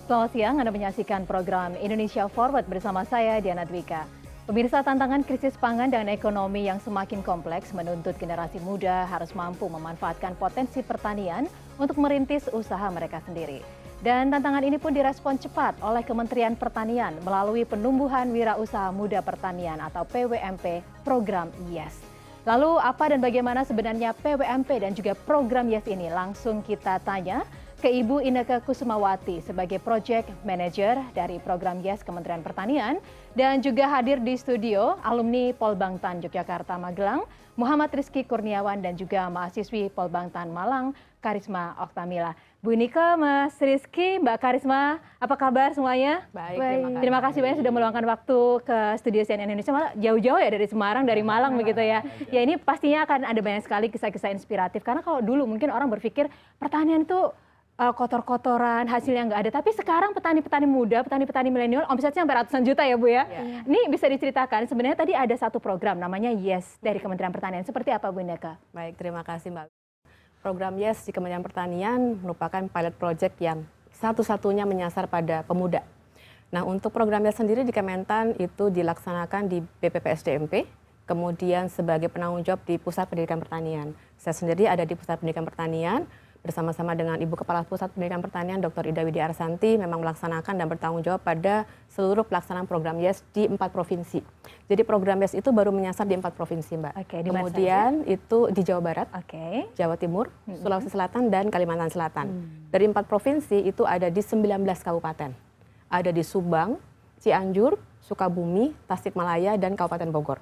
Selamat siang, Anda menyaksikan program Indonesia Forward bersama saya, Diana Dwika. Pemirsa, tantangan krisis pangan dan ekonomi yang semakin kompleks menuntut generasi muda harus mampu memanfaatkan potensi pertanian untuk merintis usaha mereka sendiri. Dan tantangan ini pun direspon cepat oleh Kementerian Pertanian melalui Penumbuhan Wirausaha Muda Pertanian atau PWMP program YES. Lalu apa dan bagaimana sebenarnya PWMP dan juga program YES ini? Langsung kita tanya ke Ibu Inneke Kusumawati sebagai Project Manager dari program YES Kementerian Pertanian, dan juga hadir di studio alumni Polbangtan Yogyakarta Magelang, Muhammad Rizky Kurniawan, dan juga mahasiswi Polbangtan Malang, Karisma Oktamila. Bu Inneke, Mas Rizky, Mbak Karisma, apa kabar semuanya? Baik, terima kasih banyak sudah meluangkan waktu ke studio CNN Indonesia, malah jauh-jauh ya dari Semarang, dari Malang begitu ya. Ya, ini pastinya akan ada banyak sekali kisah-kisah inspiratif, karena kalau dulu mungkin orang berpikir pertanian itu kotor-kotoran, hasilnya nggak ada. Tapi sekarang petani-petani muda, petani-petani milenial, omsetnya sampai ratusan juta ya Bu ya. Ini bisa diceritakan, sebenarnya tadi ada satu program namanya YES dari Kementerian Pertanian. Seperti apa Bu Inneke? Baik, terima kasih Mbak. Program YES di Kementerian Pertanian merupakan pilot project yang satu-satunya menyasar pada pemuda. Nah, untuk program YES sendiri di Kementan itu dilaksanakan di BPPSDMP, kemudian sebagai penanggung jawab di Pusat Pendidikan Pertanian. Saya sendiri ada di Pusat Pendidikan Pertanian, bersama-sama dengan Ibu Kepala Pusat Pendidikan Pertanian Dr. Ida Widya Arsanti memang melaksanakan dan bertanggung jawab pada seluruh pelaksanaan program YES di 4 provinsi. Jadi program YES itu baru menyasar di 4 provinsi, Mbak. Oke, kemudian itu di Jawa Barat, Jawa Timur, Sulawesi Selatan, dan Kalimantan Selatan. Dari 4 provinsi itu ada di 19 kabupaten. Ada di Subang, Cianjur, Sukabumi, Tasikmalaya, dan Kabupaten Bogor.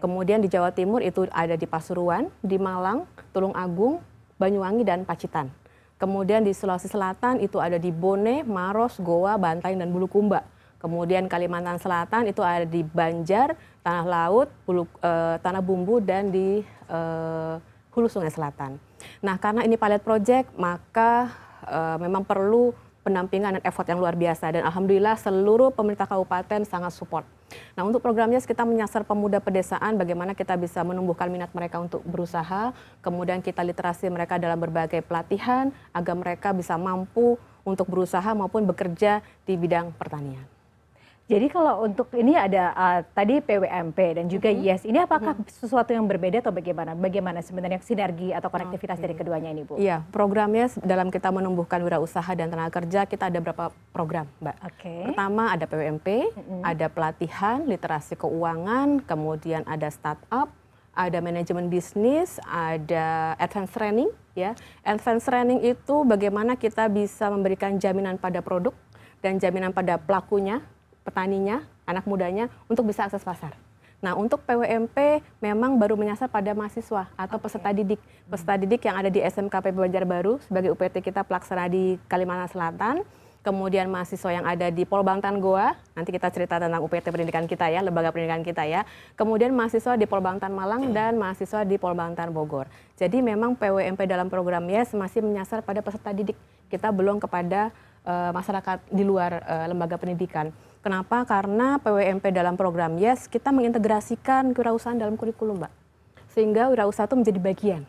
Kemudian di Jawa Timur itu ada di Pasuruan, di Malang, Tulung Agung, Banyuwangi, dan Pacitan. Kemudian di Sulawesi Selatan itu ada di Bone, Maros, Goa, Bantaeng, dan Bulukumba. Kemudian Kalimantan Selatan itu ada di Banjar, Tanah Laut, Tanah Bumbu, dan di Hulu Sungai Selatan. Nah, karena ini pilot project, maka memang perlu pendampingan dan effort yang luar biasa. Dan alhamdulillah seluruh pemerintah kabupaten sangat support. Nah, untuk programnya kita menyasar pemuda pedesaan, bagaimana kita bisa menumbuhkan minat mereka untuk berusaha, kemudian kita literasi mereka dalam berbagai pelatihan, agar mereka bisa mampu untuk berusaha maupun bekerja di bidang pertanian. Jadi kalau untuk ini ada tadi PWMP dan juga YES, ini apakah sesuatu yang berbeda atau bagaimana? Bagaimana sebenarnya sinergi atau konektivitas dari keduanya ini, Bu? Iya, programnya dalam kita menumbuhkan wirausaha dan tenaga kerja, kita ada beberapa program, Mbak. Pertama ada PWMP, ada pelatihan, literasi keuangan, kemudian ada startup, ada manajemen bisnis, ada advance training. Ya, advance training itu bagaimana kita bisa memberikan jaminan pada produk dan jaminan pada pelakunya, petaninya, anak mudanya untuk bisa akses pasar. Nah, untuk PWMP memang baru menyasar pada mahasiswa atau peserta didik. Peserta didik yang ada di SMKP Banjarbaru sebagai UPT kita pelaksana di Kalimantan Selatan. Kemudian mahasiswa yang ada di Polbangtan Goa, nanti kita cerita tentang UPT pendidikan kita ya, lembaga pendidikan kita ya. Kemudian mahasiswa di Polbangtan Malang dan mahasiswa di Polbangtan Bogor. Jadi memang PWMP dalam program YES masih menyasar pada peserta didik. Kita belum kepada masyarakat di luar lembaga pendidikan. Kenapa? Karena PWMP dalam program YES kita mengintegrasikan kewirausahaan dalam kurikulum, Mbak. Sehingga wirausaha itu menjadi bagian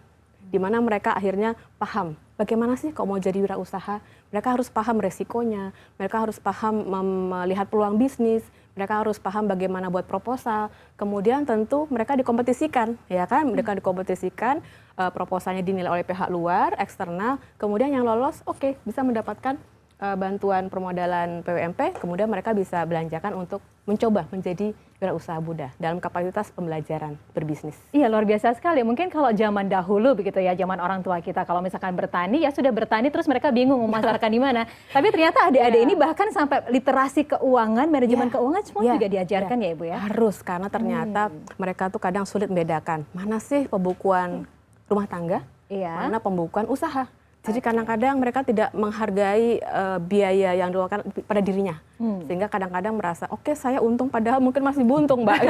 di mana mereka akhirnya paham bagaimana sih kok mau jadi wirausaha. Mereka harus paham resikonya, mereka harus paham melihat peluang bisnis, mereka harus paham bagaimana buat proposal. Kemudian tentu mereka dikompetisikan, ya kan? Mereka dikompetisikan, proposalnya dinilai oleh pihak luar, eksternal. Kemudian yang lolos, oke, bisa mendapatkan bantuan permodalan PWMP, kemudian mereka bisa belanjakan untuk mencoba menjadi wirausaha muda dalam kapasitas pembelajaran berbisnis. Iya, luar biasa sekali. Mungkin kalau zaman dahulu begitu ya, zaman orang tua kita kalau misalkan bertani ya sudah bertani terus mereka bingung memasarkan di mana. Tapi ternyata adik-adik ini bahkan sampai literasi keuangan, manajemen keuangan semua juga diajarkan ya Ibu ya. Harus, karena ternyata mereka tuh kadang sulit membedakan mana sih pembukuan rumah tangga, mana pembukuan usaha. Jadi kadang-kadang mereka tidak menghargai biaya yang dikeluarkan pada dirinya. Sehingga kadang-kadang merasa, oke, saya untung padahal mungkin masih buntung, Mbak.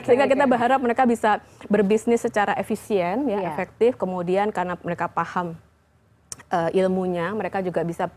Sehingga kita berharap mereka bisa berbisnis secara efisien, ya, efektif. Kemudian karena mereka paham ilmunya, mereka juga bisa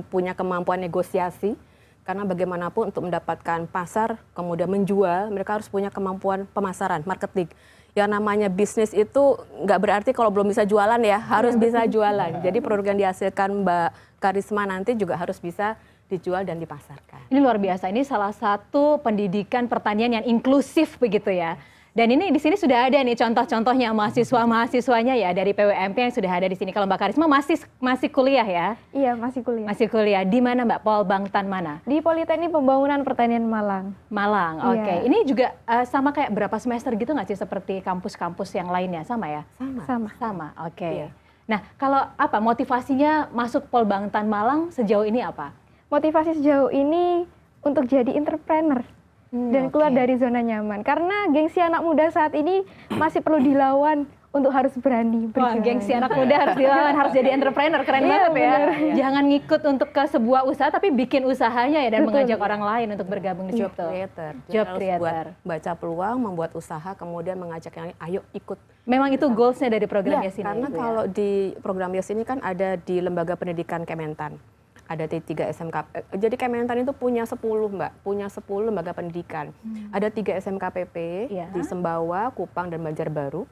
punya kemampuan negosiasi. Karena bagaimanapun untuk mendapatkan pasar, kemudian menjual, mereka harus punya kemampuan pemasaran, marketing. Yang namanya bisnis itu nggak berarti kalau belum bisa jualan ya, harus bisa jualan. Jadi produk yang dihasilkan Mbak Karisma nanti juga harus bisa dijual dan dipasarkan. Ini luar biasa. Ini salah satu pendidikan pertanian yang inklusif begitu ya. Dan ini di sini sudah ada nih contoh-contohnya mahasiswa-mahasiswanya ya dari PWMP yang sudah ada di sini. Kalau Mbak Karisma masih kuliah ya? Iya, masih kuliah. Masih kuliah. Di mana Mbak? Polbangtan mana? Di Politeknik Pembangunan Pertanian Malang. Malang, oke. Iya. Ini juga sama kayak berapa semester gitu nggak sih seperti kampus-kampus yang lainnya? Sama ya? Sama. Sama, oke. Iya. Nah, kalau apa motivasinya masuk Polbangtan Malang sejauh ini apa? Motivasi sejauh ini untuk jadi entrepreneur dan keluar oke. dari zona nyaman. Karena gengsi anak muda saat ini masih perlu dilawan untuk harus berani Wah, berjalan. gengsi anak muda harus dilawan, harus jadi entrepreneur, keren Iya, banget ya. benar. Jangan ngikut untuk ke sebuah usaha, tapi bikin usahanya ya dan Betul. mengajak orang lain untuk bergabung di job tuh. Creator. Jadi Job harus creator. baca peluang, membuat usaha, kemudian mengajak yang lain, ayo ikut. Memang itu goalsnya dari program Iya, Yes ini. karena Ibu, ya? kalau di program Yes ini kan ada di Lembaga Pendidikan Kementan. Ada T3 SMK. Jadi Kementan itu punya 10 Mbak, punya 10 lembaga pendidikan. Ada 3 SMKPP Iya. di Sembawa, Kupang, dan Banjarbaru.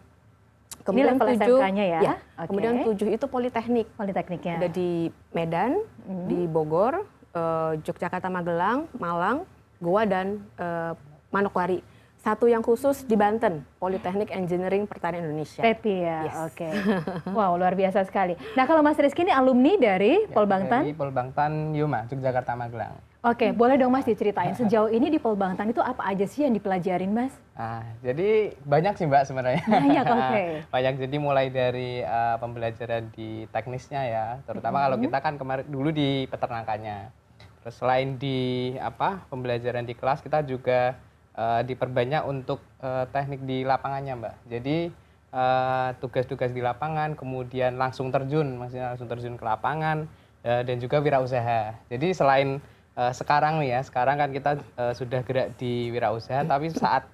level SMK-nya ya? Oke. Kemudian 7 itu Politeknik. Politekniknya. Ada di Medan, di Bogor, Yogyakarta, Magelang, Malang, Goa, dan Manokwari. Satu yang khusus di Banten, Politeknik Engineering Pertanian Indonesia. PEPI ya, Yes. oke. Wow, luar biasa sekali. Nah, kalau Mas Rizky ini alumni dari Polbangtan? Dari Polbangtan Yuma, Yogyakarta Magelang. Oke, boleh dong Mas diceritain sejauh ini di Polbangtan itu apa aja sih yang dipelajarin Mas? Jadi banyak sih Mbak sebenarnya. Banyak, oke. Banyak, jadi mulai dari pembelajaran di teknisnya ya, terutama kalau kita kan kemarin dulu di peternakannya. Terus selain di pembelajaran di kelas, kita juga diperbanyak untuk teknik di lapangannya Mbak. Jadi tugas-tugas di lapangan, kemudian maksudnya langsung terjun ke lapangan, dan juga wirausaha. Jadi selain sekarang kan kita sudah gerak di wirausaha, tapi saat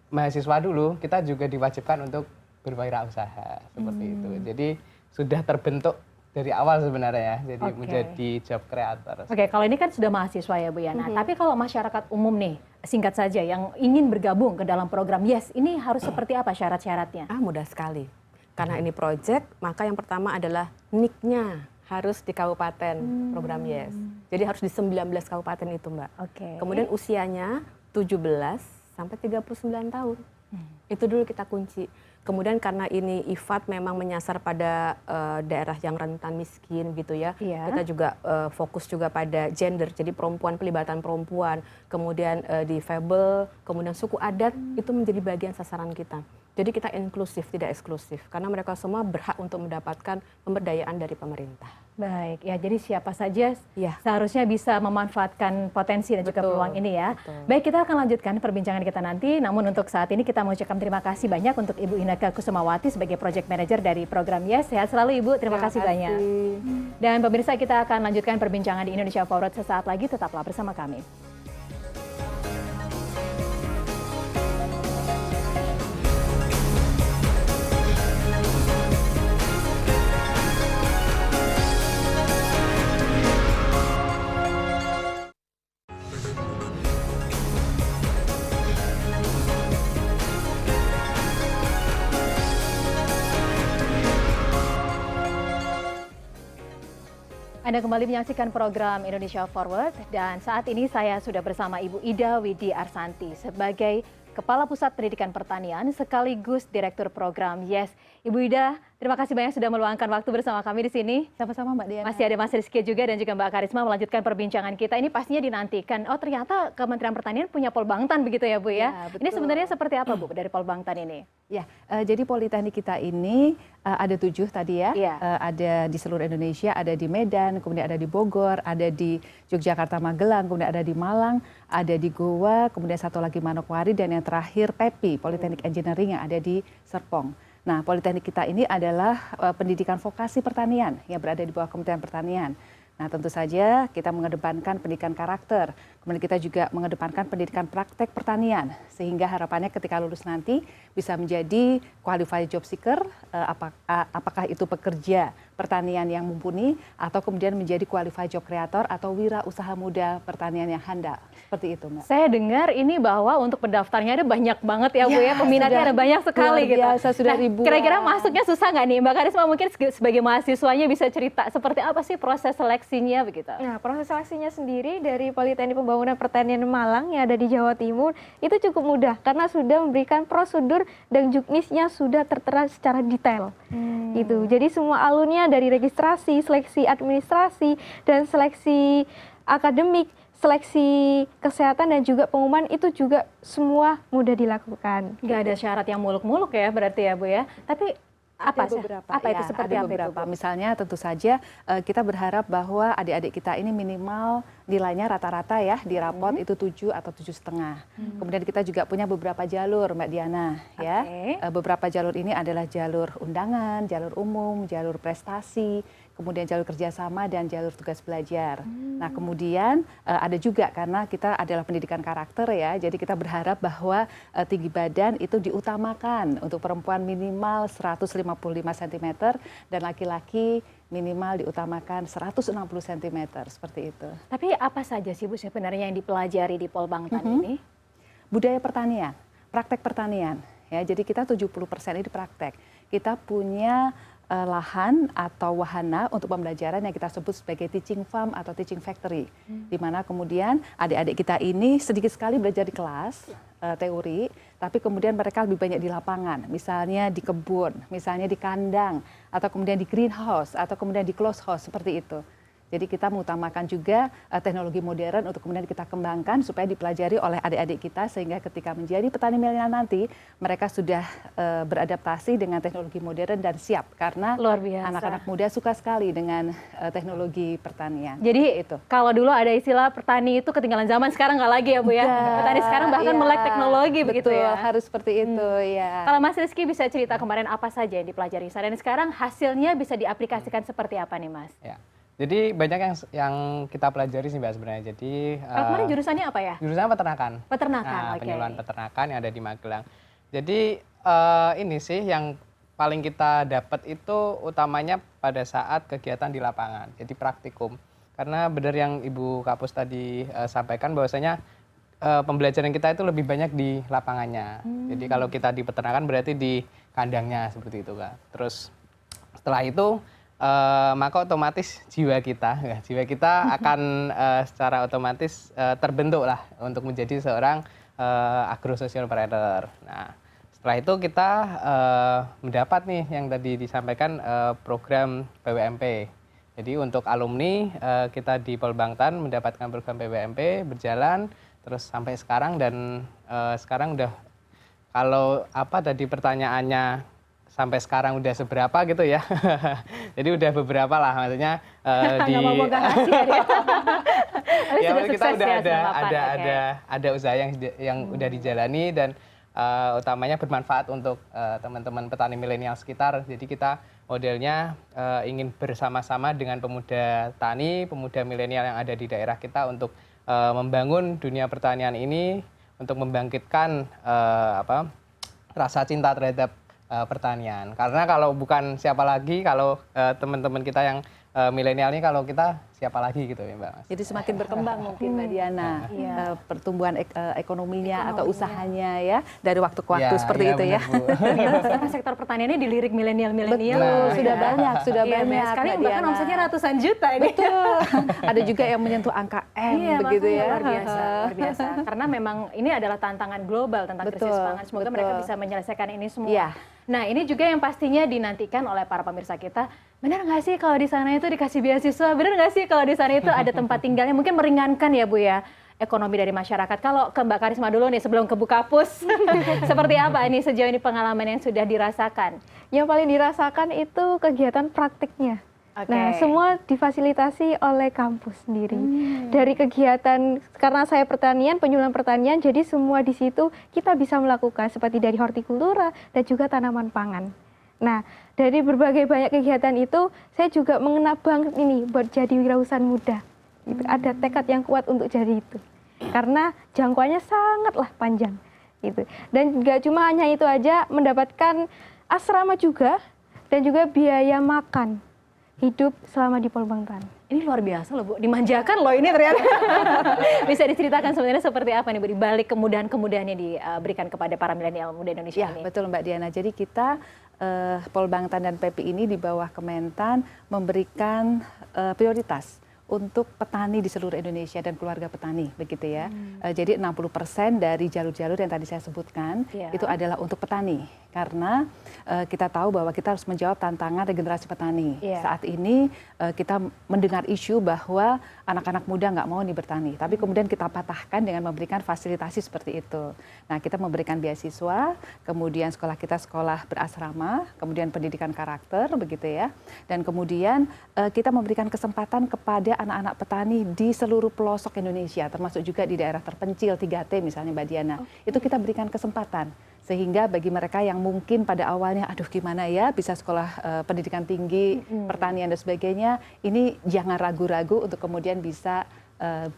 mahasiswa dulu kita juga diwajibkan untuk berwirausaha seperti itu. Jadi sudah terbentuk dari awal sebenarnya ya, jadi Oke. menjadi job creator. Oke, kalau ini kan sudah mahasiswa ya Bu ya. Nah, tapi kalau masyarakat umum nih, singkat saja, yang ingin bergabung ke dalam program Yes, ini harus seperti apa syarat-syaratnya? Mudah sekali. Karena ini project, maka yang pertama adalah NIK-nya harus di kabupaten program Yes. Jadi harus di 19 kabupaten itu Mbak. Oke. Kemudian usianya 17 sampai 39 tahun. Itu dulu kita kunci. Kemudian karena ini IFAD memang menyasar pada daerah yang rentan miskin gitu ya. Iya. Kita juga fokus juga pada gender, jadi pelibatan perempuan, kemudian difabel, kemudian suku adat itu menjadi bagian sasaran kita. Jadi kita inklusif, tidak eksklusif, karena mereka semua berhak untuk mendapatkan pemberdayaan dari pemerintah. Baik, ya jadi siapa saja Ya. seharusnya bisa memanfaatkan potensi dan juga Betul, peluang ini ya. betul. Baik, kita akan lanjutkan perbincangan kita nanti. Namun untuk saat ini kita mau ucapkan terima kasih banyak untuk Ibu Inaka Kusumawati sebagai Project Manager dari program Yes. Sehat selalu Ibu, terima kasih banyak. Dan pemirsa, kita akan lanjutkan perbincangan di Indonesia Forward sesaat lagi. Tetaplah bersama kami. Anda kembali menyaksikan program Indonesia Forward dan saat ini saya sudah bersama Ibu Ida Widi Arsanti sebagai Kepala Pusat Pendidikan Pertanian sekaligus Direktur Program Yes. Ibu Ida, terima kasih banyak sudah meluangkan waktu bersama kami di sini. Sama-sama Mbak Diana. Masih ada Mas Rizky juga dan juga Mbak Karisma melanjutkan perbincangan kita. Ini pastinya dinantikan. Oh, ternyata Kementerian Pertanian punya Polbangtan begitu ya Bu ya? Ya, Ini betul. sebenarnya seperti apa Bu dari Polbangtan ini? Ya, jadi politeknik kita ini ada 7 tadi ya. Iya. Ada di seluruh Indonesia, ada di Medan, kemudian ada di Bogor, ada di Yogyakarta, Magelang, kemudian ada di Malang, ada di Goa, kemudian satu lagi Manokwari, dan yang terakhir PEPI, Politeknik Engineering yang ada di Serpong. Nah, politeknik kita ini adalah pendidikan vokasi pertanian yang berada di bawah Kementerian Pertanian. Nah, tentu saja kita mengedepankan pendidikan karakter, kemudian kita juga mengedepankan pendidikan praktek pertanian, sehingga harapannya ketika lulus nanti bisa menjadi qualified job seeker, apakah itu pekerja pertanian yang mumpuni atau kemudian menjadi qualified job creator atau wira usaha muda pertanian yang handal. Seperti itu, Mbak. Saya dengar ini bahwa untuk pendaftarnya ada banyak banget ya Bu ya, peminatnya ada banyak sekali luar biasa, gitu. sudah ribuan. Kira-kira masuknya susah nggak nih Mbak Karisma, mungkin sebagai mahasiswanya bisa cerita seperti apa sih proses seleksinya begitu? Nah, proses seleksinya sendiri dari Politeknik Pembangunan Pertanian Malang yang ada di Jawa Timur itu cukup mudah karena sudah memberikan prosedur dan juknisnya sudah tertera secara detail. Gitu. Jadi semua alurnya dari registrasi, seleksi administrasi, dan seleksi akademik, seleksi kesehatan dan juga pengumuman itu juga semua mudah dilakukan. Nggak ada syarat yang muluk-muluk ya berarti ya Bu ya. Tapi apa Ada beberapa, apa itu ya, seperti ada apa beberapa. itu, Bu? Misalnya tentu saja kita berharap bahwa adik-adik kita ini minimal nilainya rata-rata ya di rapot itu 7 atau 7,5. Kemudian kita juga punya beberapa jalur Mbak Diana ya. Beberapa jalur ini adalah jalur undangan, jalur umum, jalur prestasi, kemudian jalur kerjasama dan jalur tugas belajar. Nah kemudian ada juga karena kita adalah pendidikan karakter ya, jadi kita berharap bahwa tinggi badan itu diutamakan untuk perempuan minimal 155 cm dan laki-laki minimal diutamakan 160 cm seperti itu. Tapi apa saja sih Bu sebenarnya yang dipelajari di Polbangtan ini? Budaya pertanian, praktek pertanian ya. Jadi kita 70% ini praktek. Kita punya lahan atau wahana untuk pembelajaran yang kita sebut sebagai teaching farm atau teaching factory, di mana kemudian adik-adik kita ini sedikit sekali belajar di kelas teori, tapi kemudian mereka lebih banyak di lapangan, misalnya di kebun, misalnya di kandang, atau kemudian di greenhouse, atau kemudian di closed house, seperti itu. Jadi kita mengutamakan juga teknologi modern untuk kemudian kita kembangkan supaya dipelajari oleh adik-adik kita sehingga ketika menjadi petani milenial nanti mereka sudah beradaptasi dengan teknologi modern dan siap karena Luar biasa. anak-anak muda suka sekali dengan teknologi pertanian. Jadi itu. kalau dulu ada istilah petani itu ketinggalan zaman, sekarang nggak lagi ya Bu ya. Petani sekarang bahkan melek teknologi begitu betul, ya. harus seperti itu ya. Kalau Mas Rizky bisa cerita kemarin apa saja yang dipelajari dan sekarang hasilnya bisa diaplikasikan seperti apa nih Mas? Ya. Jadi banyak yang kita pelajari sih Mbak sebenarnya. Jadi Kalau kemarin jurusannya apa ya? jurusannya peternakan. Peternakan, Nah, oke. penyuluhan peternakan yang ada di Magelang. Jadi ini sih yang paling kita dapat itu utamanya pada saat kegiatan di lapangan. Jadi praktikum. Karena benar yang Ibu Kapus tadi sampaikan bahwasanya pembelajaran kita itu lebih banyak di lapangannya. Jadi kalau kita di peternakan berarti di kandangnya seperti itu Kak. Terus setelah itu maka otomatis jiwa kita akan secara otomatis terbentuk lah untuk menjadi seorang agro-social operator. Nah, setelah itu kita mendapat nih yang tadi disampaikan program PWMP. Jadi untuk alumni kita di Polbangtan mendapatkan program PWMP berjalan terus sampai sekarang dan sekarang udah kalau apa tadi pertanyaannya sampai sekarang udah seberapa gitu ya. Jadi udah beberapa lah maksudnya di Nggak mau bongkar rahasia dia. Tapi ya sudah kita sukses udah ya selama ada usaha yang udah dijalani dan utamanya bermanfaat untuk teman-teman petani milenial sekitar. Jadi kita modelnya ingin bersama-sama dengan pemuda tani, pemuda milenial yang ada di daerah kita untuk membangun dunia pertanian ini untuk membangkitkan rasa cinta terhadap pertanian. Karena kalau bukan siapa lagi, kalau teman-teman kita yang milenial ini kalau kita siapa lagi gitu ya Mbak. Jadi semakin berkembang mungkin Mbak Diana pertumbuhan ekonominya atau usahanya ya dari waktu ke waktu seperti itu ya. Karena sektor pertaniannya dilirik milenial-milenial. Betul, sudah banyak banyak sekali Mbak bahkan Diana. omsetnya ratusan juta ini. Betul. Ada juga yang menyentuh angka M begitu makanya ya. luar biasa. Karena memang ini adalah tantangan global tentang krisis Betul, pangan. Semoga betul. mereka bisa menyelesaikan ini semua. Iya. Nah, ini juga yang pastinya dinantikan oleh para pemirsa kita. Benar nggak sih kalau di sana itu dikasih beasiswa? Benar nggak sih kalau di sana itu ada tempat tinggalnya? Mungkin meringankan ya Bu ya ekonomi dari masyarakat. Kalau ke Mbak Karisma dulu nih sebelum ke Bu Kapus, seperti apa ini sejauh ini pengalaman yang sudah dirasakan? Yang paling dirasakan itu kegiatan praktiknya. Oke. Nah, semua difasilitasi oleh kampus sendiri. Dari kegiatan, karena saya pertanian, penyuluhan pertanian, jadi semua di situ kita bisa melakukan seperti dari hortikultura dan juga tanaman pangan. Nah, dari berbagai banyak kegiatan itu, saya juga mengena banget ini buat jadi wirausahaan muda. Gitu. Ada tekad yang kuat untuk jadi itu. Karena jangkauannya sangatlah panjang. Gitu. Dan nggak cuma hanya itu aja, mendapatkan asrama juga dan juga biaya makan. hidup selama di Polbangtan. Ini luar biasa loh Bu, dimanjakan loh ini ternyata. Bisa diceritakan sebenarnya seperti apa nih Bu, di balik kemudahan-kemudahan yang diberikan kepada para milenial muda Indonesia Ya, ini? betul Mbak Diana. Jadi kita Polbangtan dan PEPI ini di bawah Kementan memberikan prioritas untuk petani di seluruh Indonesia dan keluarga petani, begitu ya. Jadi 60% dari jalur-jalur yang tadi saya sebutkan itu adalah untuk petani. Karena kita tahu bahwa kita harus menjawab tantangan regenerasi petani. Saat ini kita mendengar isu bahwa anak-anak muda nggak mau nih bertani, tapi kemudian kita patahkan dengan memberikan fasilitasi seperti itu. Nah, kita memberikan beasiswa, kemudian sekolah kita sekolah berasrama, kemudian pendidikan karakter, begitu ya. Dan kemudian kita memberikan kesempatan kepada anak-anak petani di seluruh pelosok Indonesia, termasuk juga di daerah terpencil 3T misalnya Mbak Diana. Itu kita berikan kesempatan. Sehingga bagi mereka yang mungkin pada awalnya, aduh gimana ya bisa sekolah pendidikan tinggi, pertanian dan sebagainya, ini jangan ragu-ragu untuk kemudian bisa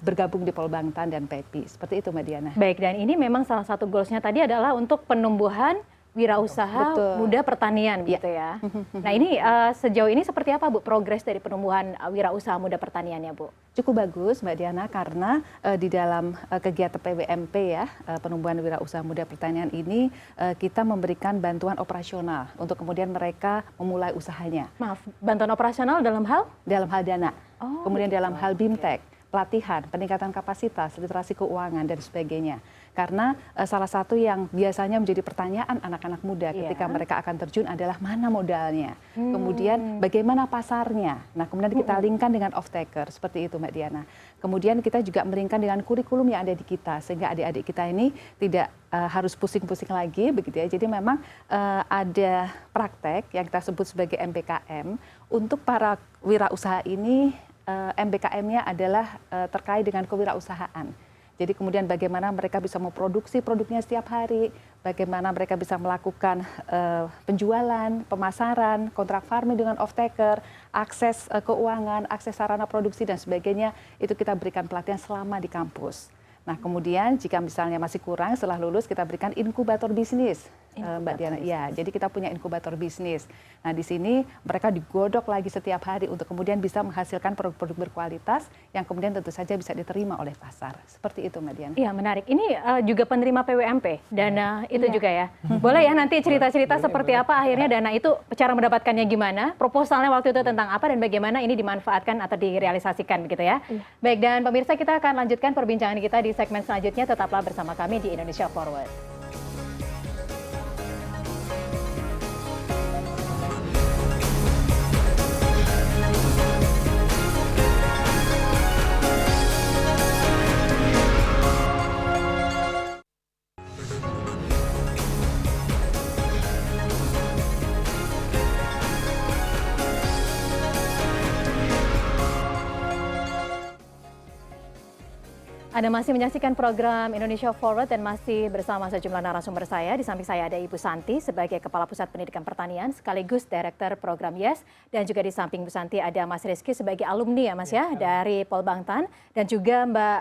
bergabung di Polbangtan dan PEPI. Seperti itu Mbak Diana. Baik, dan ini memang salah satu goalsnya tadi adalah untuk penumbuhan wirausaha muda pertanian gitu ya. Nah ini sejauh ini seperti apa Bu progres dari penumbuhan wirausaha muda pertaniannya Bu? Cukup bagus Mbak Diana karena di dalam kegiatan PWMP ya, penumbuhan wirausaha muda pertanian ini kita memberikan bantuan operasional untuk kemudian mereka memulai usahanya. Maaf, bantuan operasional dalam hal? Dalam hal dana, kemudian dalam hal BIMTEK, pelatihan, peningkatan kapasitas, literasi keuangan dan sebagainya. Karena salah satu yang biasanya menjadi pertanyaan anak-anak muda ketika mereka akan terjun adalah mana modalnya, kemudian bagaimana pasarnya. Nah, kemudian kita linkkan dengan off-taker, seperti itu Mbak Diana. Kemudian kita juga meringkan dengan kurikulum yang ada di kita, sehingga adik-adik kita ini tidak harus pusing-pusing lagi, begitu ya. Jadi memang ada praktek yang kita sebut sebagai MBKM untuk para wirausaha ini. MBKM-nya adalah terkait dengan kewirausahaan. Jadi kemudian bagaimana mereka bisa memproduksi produknya setiap hari, bagaimana mereka bisa melakukan penjualan, pemasaran, kontrak farming dengan off-taker, akses keuangan, akses sarana produksi dan sebagainya, itu kita berikan pelatihan selama di kampus. Nah kemudian jika misalnya masih kurang setelah lulus kita berikan inkubator bisnis. Mbak Diana, ya, jadi kita punya inkubator bisnis. Nah, di sini mereka digodok lagi setiap hari untuk kemudian bisa menghasilkan produk-produk berkualitas yang kemudian tentu saja bisa diterima oleh pasar. Seperti itu, Mbak Diana. Iya, menarik. Ini juga penerima PWMP, dana itu juga ya. Boleh ya nanti cerita-cerita seperti apa akhirnya dana itu, cara mendapatkannya gimana, proposalnya waktu itu tentang apa dan bagaimana ini dimanfaatkan atau direalisasikan begitu ya. Baik, dan pemirsa kita akan lanjutkan perbincangan kita di segmen selanjutnya. Tetaplah bersama kami di Indonesia Forward. Anda masih menyaksikan program Indonesia Forward dan masih bersama sejumlah narasumber saya. Di samping saya ada Ibu Santi sebagai Kepala Pusat Pendidikan Pertanian sekaligus Direktur Program YES. Dan juga di samping Bu Santi ada Mas Rizky sebagai alumni ya Mas ya dari Polbangtan. Dan juga Mbak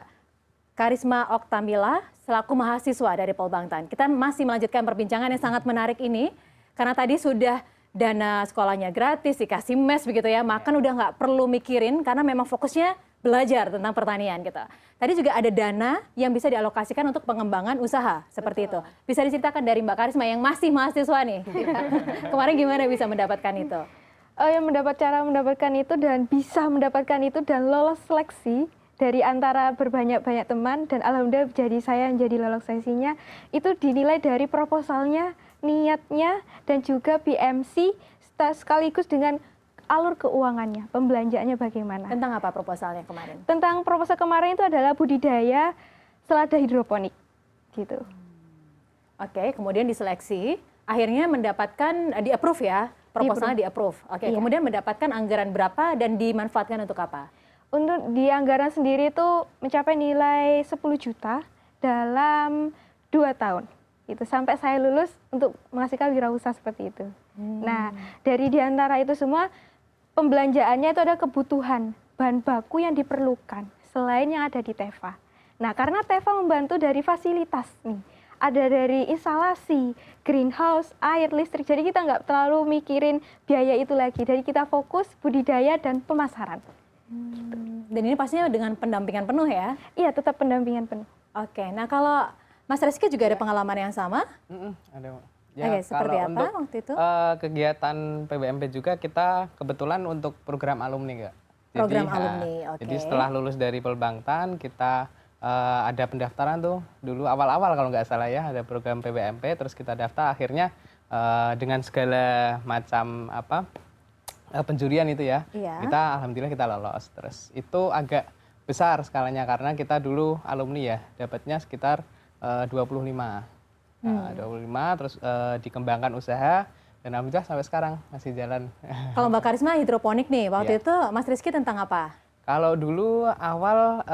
Karisma Oktamila selaku mahasiswa dari Polbangtan. Kita masih melanjutkan perbincangan yang sangat menarik ini. Karena tadi sudah dana sekolahnya gratis, dikasih mes begitu ya. Makan udah nggak perlu mikirin karena memang fokusnya belajar tentang pertanian gitu. Tadi juga ada dana yang bisa dialokasikan untuk pengembangan usaha seperti itu. Bisa diceritakan dari Mbak Karisma yang masih mahasiswa nih. Kemarin gimana bisa mendapatkan itu? Yang cara mendapatkan itu dan bisa mendapatkan itu dan lolos seleksi dari antara berbanyak-banyak teman dan alhamdulillah jadi saya yang jadi lolos seleksinya itu dinilai dari proposalnya, niatnya dan juga BMC sekaligus dengan alur keuangannya, pembelanjaannya bagaimana. Tentang apa proposalnya kemarin? Tentang proposal kemarin itu adalah budidaya selada hidroponik, gitu. Oke, kemudian diseleksi, akhirnya mendapatkan di-approve ya, proposalnya di-approve. Oke, kemudian mendapatkan anggaran berapa dan dimanfaatkan untuk apa? Untuk di anggaran sendiri itu mencapai nilai 10 juta dalam 2 tahun. Itu sampai saya lulus untuk menghasilkan wirausaha seperti itu. Nah, dari diantara itu semua, pembelanjaannya itu ada kebutuhan bahan baku yang diperlukan selain yang ada di TEFA. Nah, karena TEFA membantu dari fasilitas nih, ada dari instalasi, greenhouse, air, listrik. Jadi kita nggak terlalu mikirin biaya itu lagi. Jadi kita fokus budidaya dan pemasaran. Dan ini pastinya dengan pendampingan penuh ya? Iya, tetap pendampingan penuh. Oke, nah kalau Mas Rizky juga ada pengalaman yang sama? Ada. Oke, seperti kalau apa untuk, waktu itu? Kegiatan PBMP juga kita kebetulan untuk program alumni, Kak. Program Jadi, alumni, oke. Jadi setelah lulus dari Pelbangtan, kita ada pendaftaran tuh dulu awal-awal kalau nggak salah ya, ada program PBMP, terus kita daftar, akhirnya dengan segala macam penjurian itu ya, Iya. kita alhamdulillah kita lolos. Terus itu agak besar skalanya karena kita dulu alumni ya, dapatnya sekitar 25. 25 terus dikembangkan usaha dan alhamdulillah sampai sekarang masih jalan. Kalau Mbak Karisma hidroponik nih, waktu Iya. itu Mas Rizky tentang apa? Kalau dulu awal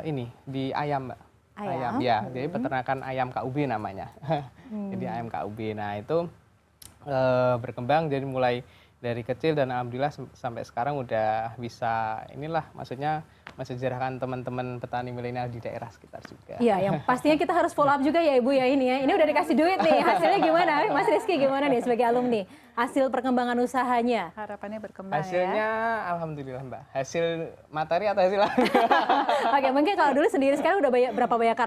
ini di ayam, Mbak. Ayam? Ya. Jadi peternakan ayam KUB namanya. Jadi ayam KUB. Nah, itu berkembang jadi mulai dari kecil dan alhamdulillah sampai sekarang udah bisa inilah maksudnya mensejarahkan teman-teman petani milenial di daerah sekitar juga. Iya, yang pastinya kita harus follow up juga ya Ibu ya ini ya. Ini udah dikasih duit nih, hasilnya gimana? Mas Rizky gimana nih sebagai alumni? Hasil perkembangan usahanya? Harapannya berkembang Hasilnya ya. alhamdulillah, Mbak. Hasil materi atau hasil Oke, mungkin kalau dulu sendiri sekarang udah berapa banyak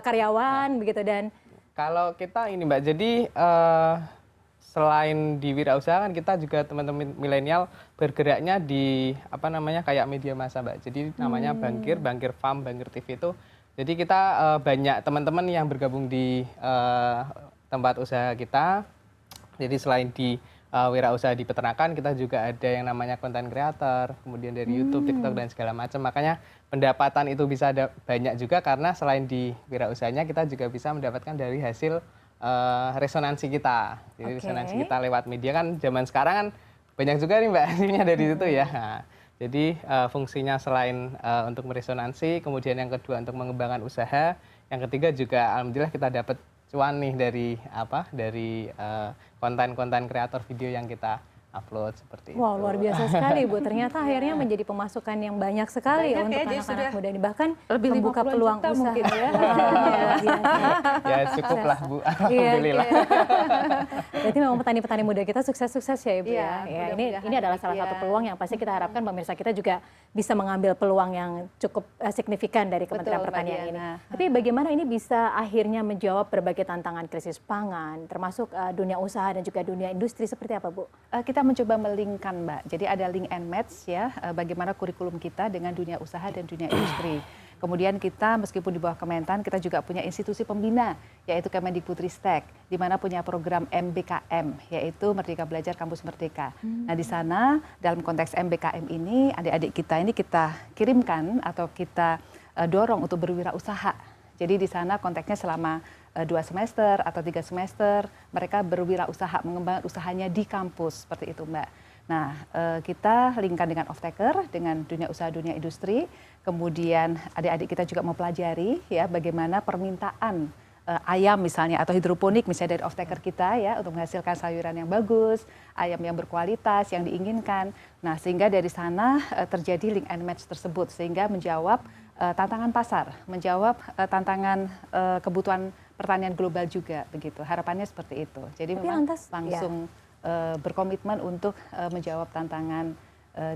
karyawan begitu dan Kalau kita ini Mbak, jadi selain di wirausaha kan kita juga teman-teman milenial bergeraknya di kayak media massa Mbak. Jadi namanya Bangkir Farm, Bangkir TV itu. Jadi kita banyak teman-teman yang bergabung di tempat usaha kita. Jadi selain di wirausaha di peternakan, kita juga ada yang namanya content creator, kemudian dari YouTube, TikTok dan segala macam. Makanya pendapatan itu bisa banyak juga karena selain di wirausahanya kita juga bisa mendapatkan dari hasil resonansi kita. Jadi resonansi kita lewat media kan zaman sekarang kan banyak juga nih Mbak hasilnya dari situ ya. Nah, jadi fungsinya selain untuk meresonansi, kemudian yang kedua untuk mengembangkan usaha, yang ketiga juga alhamdulillah kita dapat cuan nih dari konten-konten kreator video yang kita upload seperti itu. wow, luar biasa sekali Bu. Ternyata akhirnya menjadi pemasukan yang banyak sekali untuk anak-anak muda ini. Bahkan lebih membuka 50 peluang juta usaha. mungkin ya. Luar biasa. Ya cukuplah Bu, Iya, alhamdulillah. Berarti memang petani-petani muda kita sukses-sukses ya Ibu Iya, ya. mudah-mudahan Ini adalah salah satu peluang yang pasti kita harapkan pemirsa kita juga bisa mengambil peluang yang cukup signifikan dari Kementerian Betul, Mbak Pertanian ini. Diana. Tapi bagaimana ini bisa akhirnya menjawab berbagai tantangan krisis pangan, termasuk dunia usaha dan juga dunia industri seperti apa Bu? Kita mencoba melingkan Mbak. Jadi ada link and match ya, bagaimana kurikulum kita dengan dunia usaha dan dunia industri. Kemudian kita meskipun di bawah Kementan, kita juga punya institusi pembina, yaitu Kemendikbudristek, di mana punya program MBKM, yaitu Merdeka Belajar Kampus Merdeka. Nah di sana dalam konteks MBKM ini, adik-adik kita ini kita kirimkan atau kita dorong untuk berwirausaha. Jadi di sana konteksnya selama 2 semester atau 3 semester, mereka berwirausaha, mengembangkan usahanya di kampus, seperti itu Mbak. Nah, kita linkkan dengan off-taker, dengan dunia usaha, dunia industri. Kemudian adik-adik kita juga mempelajari ya bagaimana permintaan ayam misalnya atau hidroponik misalnya dari off-taker kita ya untuk menghasilkan sayuran yang bagus, ayam yang berkualitas, yang diinginkan. Nah, sehingga dari sana terjadi link and match tersebut sehingga menjawab tantangan pasar, menjawab tantangan kebutuhan pertanian global juga begitu. Harapannya seperti itu. Jadi Tapi memang lantas, langsung berkomitmen untuk menjawab tantangan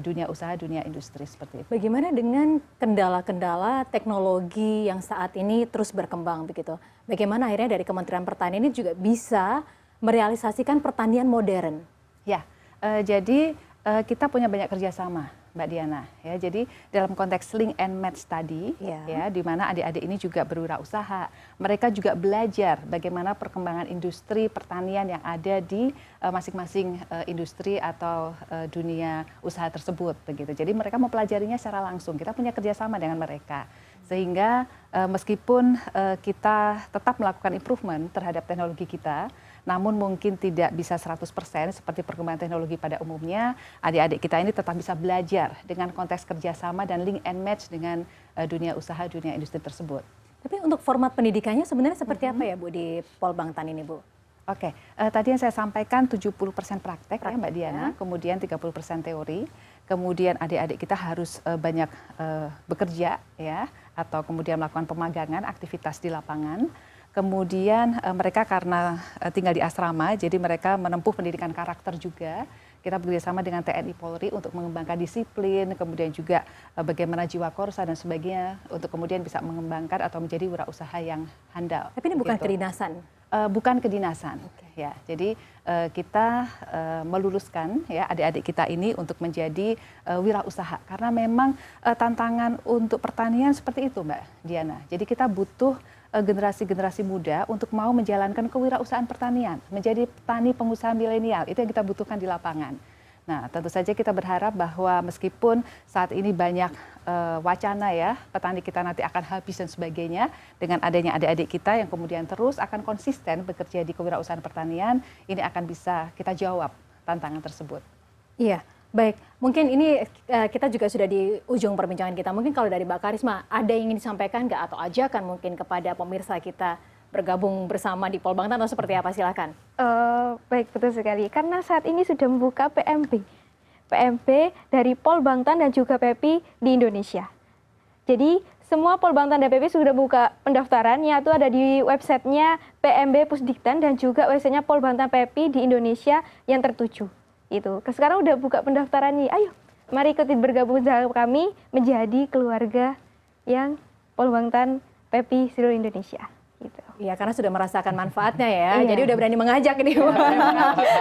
dunia usaha, dunia industri seperti itu. Bagaimana dengan kendala-kendala teknologi yang saat ini terus berkembang begitu? Bagaimana akhirnya dari Kementerian Pertanian ini juga bisa merealisasikan pertanian modern? Ya, jadi kita punya banyak kerjasama, Mbak Diana. Ya, jadi dalam konteks link and match tadi, ya, di mana adik-adik ini juga berwirausaha, mereka juga belajar bagaimana perkembangan industri pertanian yang ada di masing-masing industri atau dunia usaha tersebut, begitu. Jadi mereka mempelajarinya secara langsung. Kita punya kerjasama dengan mereka, sehingga meskipun kita tetap melakukan improvement terhadap teknologi kita, namun mungkin tidak bisa 100% seperti perkembangan teknologi pada umumnya, adik-adik kita ini tetap bisa belajar dengan konteks kerjasama dan link and match dengan dunia usaha, dunia industri tersebut. Tapi untuk format pendidikannya sebenarnya seperti apa ya Bu di Polbangtan ini Bu? Oke, tadi yang saya sampaikan 70% praktek ya Mbak Diana, kemudian 30% teori, kemudian adik-adik kita harus banyak bekerja ya, atau kemudian melakukan pemagangan, aktivitas di lapangan. Kemudian mereka karena tinggal di asrama, jadi mereka menempuh pendidikan karakter juga. Kita bekerjasama dengan TNI Polri untuk mengembangkan disiplin, kemudian juga bagaimana jiwa korsa dan sebagainya untuk kemudian bisa mengembangkan atau menjadi wirausaha yang handal. Tapi ini bukan kedinasan? Bukan kedinasan. Ya, jadi kita meluluskan ya adik-adik kita ini untuk menjadi wirausaha karena memang tantangan untuk pertanian seperti itu, Mbak Diana. Jadi kita butuh generasi-generasi muda untuk mau menjalankan kewirausahaan pertanian, menjadi petani pengusaha milenial. Itu yang kita butuhkan di lapangan. Nah, tentu saja kita berharap bahwa meskipun saat ini banyak wacana ya, petani kita nanti akan habis dan sebagainya, dengan adanya adik-adik kita yang kemudian terus akan konsisten bekerja di kewirausahaan pertanian, ini akan bisa kita jawab tantangan tersebut. Iya. Baik, mungkin ini kita juga sudah di ujung perbincangan kita. Mungkin kalau dari Mbak Karisma, ada yang ingin disampaikan nggak atau ajakan mungkin kepada pemirsa kita bergabung bersama di Polbangtan atau seperti apa? Silakan. Baik, betul sekali. Karena saat ini sudah membuka PMB dari Polbangtan dan juga PEPI di Indonesia. Jadi semua Polbangtan dan PEPI sudah buka pendaftarannya, itu ada di websitenya PMB Pusdiktan dan juga websitenya Polbangtan PEPI di Indonesia yang tertuju. Itu. Sekarang udah buka pendaftaran nih. Ayo, mari ikutin bergabung dengan kami menjadi keluarga yang Polbangtan PEPI seluruh Indonesia. Gitu. Iya, karena sudah merasakan manfaatnya ya. Jadi udah berani mengajak nih.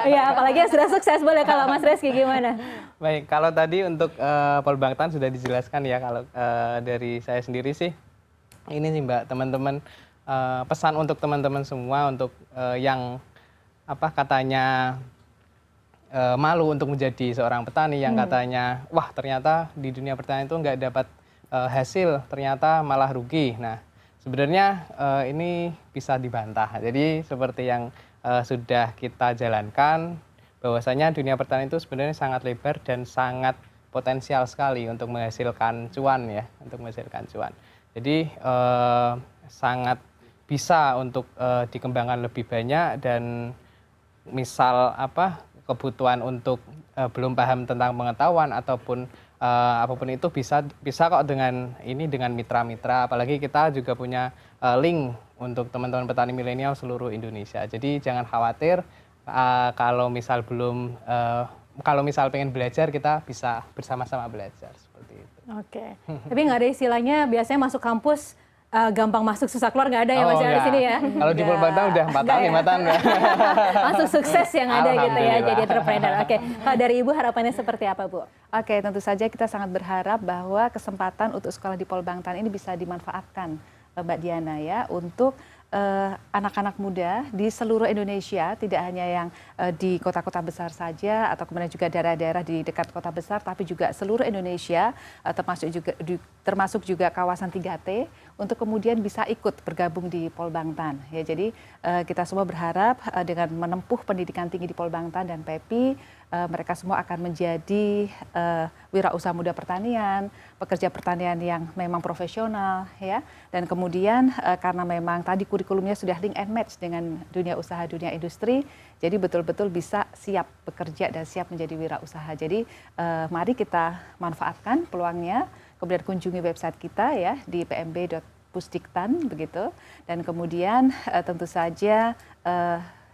Iya, apalagi yang sudah sukses. Boleh kalau Mas Reski gimana? Baik, kalau tadi untuk Polbangtan sudah dijelaskan ya. Kalau dari saya sendiri sih, ini sih Mbak, teman-teman, pesan untuk teman-teman semua untuk yang katanya malu untuk menjadi seorang petani yang katanya, wah ternyata di dunia pertanian itu nggak dapat hasil, ternyata malah rugi. Nah, sebenarnya ini bisa dibantah. Jadi seperti yang sudah kita jalankan, bahwasanya dunia pertanian itu sebenarnya sangat lebar dan sangat potensial sekali untuk menghasilkan cuan ya, untuk menghasilkan cuan. Jadi sangat bisa untuk dikembangkan lebih banyak dan misal kebutuhan untuk belum paham tentang pengetahuan ataupun apapun itu bisa kok dengan mitra-mitra, apalagi kita juga punya link untuk teman-teman petani milenial seluruh Indonesia. Jadi jangan khawatir kalau misal pengen belajar, kita bisa bersama-sama belajar seperti itu. Oke. Tapi nggak ada istilahnya biasanya masuk kampus gampang masuk susah keluar, nggak ada ya Mas di sini ya? Kalau di Polbangtan udah 4 tahun 5 tahun. Langsung sukses yang ada gitu ya, jadi entrepreneur. Oke, kalau dari Ibu harapannya seperti apa Bu? Oke, tentu saja kita sangat berharap bahwa kesempatan untuk sekolah di Polbangtan ini bisa dimanfaatkan Mbak Diana ya, untuk anak-anak muda di seluruh Indonesia, tidak hanya yang di kota-kota besar saja atau kemudian juga daerah-daerah di dekat kota besar, tapi juga seluruh Indonesia, termasuk juga kawasan 3T, untuk kemudian bisa ikut bergabung di Polbangtan. Ya, jadi kita semua berharap dengan menempuh pendidikan tinggi di Polbangtan dan PEPI, mereka semua akan menjadi wirausaha muda pertanian, pekerja pertanian yang memang profesional, ya. Dan kemudian karena memang tadi kurikulumnya sudah link and match dengan dunia usaha, dunia industri, jadi betul-betul bisa siap bekerja dan siap menjadi wirausaha. Jadi mari kita manfaatkan peluangnya, kemudian kunjungi website kita ya di pmb.pusdiktan begitu, dan kemudian tentu saja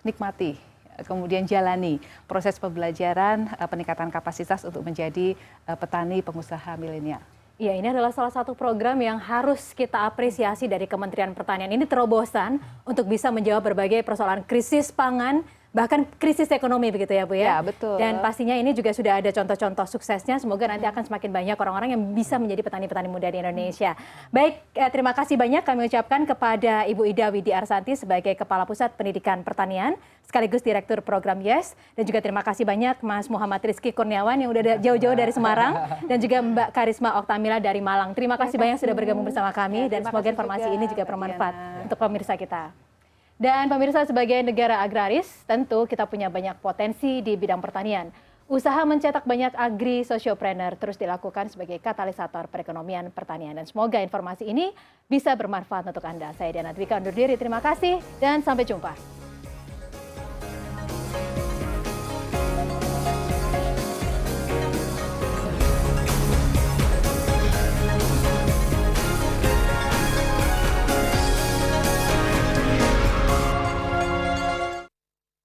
nikmati, kemudian jalani proses pembelajaran peningkatan kapasitas untuk menjadi petani pengusaha milenial. Ya, ini adalah salah satu program yang harus kita apresiasi dari Kementerian Pertanian. Ini terobosan untuk bisa menjawab berbagai persoalan krisis pangan, bahkan krisis ekonomi begitu ya Bu ya? Ya, betul. Dan pastinya ini juga sudah ada contoh-contoh suksesnya. Semoga nanti akan semakin banyak orang-orang yang bisa menjadi petani-petani muda di Indonesia. Baik, terima kasih banyak kami ucapkan kepada Ibu Ida Widi Arsanti sebagai Kepala Pusat Pendidikan Pertanian, sekaligus Direktur Program YES. Dan juga terima kasih banyak Mas Muhammad Rizky Kurniawan yang udah jauh-jauh dari Semarang. Dan juga Mbak Karisma Oktamila dari Malang. Terima kasih banyak sudah bergabung bersama kami. Dan semoga informasi ini juga bermanfaat untuk pemirsa kita. Dan pemirsa, sebagai negara agraris, tentu kita punya banyak potensi di bidang pertanian. Usaha mencetak banyak agri-sociopreneur terus dilakukan sebagai katalisator perekonomian pertanian. Dan semoga informasi ini bisa bermanfaat untuk Anda. Saya Diana Dwika undur diri, terima kasih dan sampai jumpa.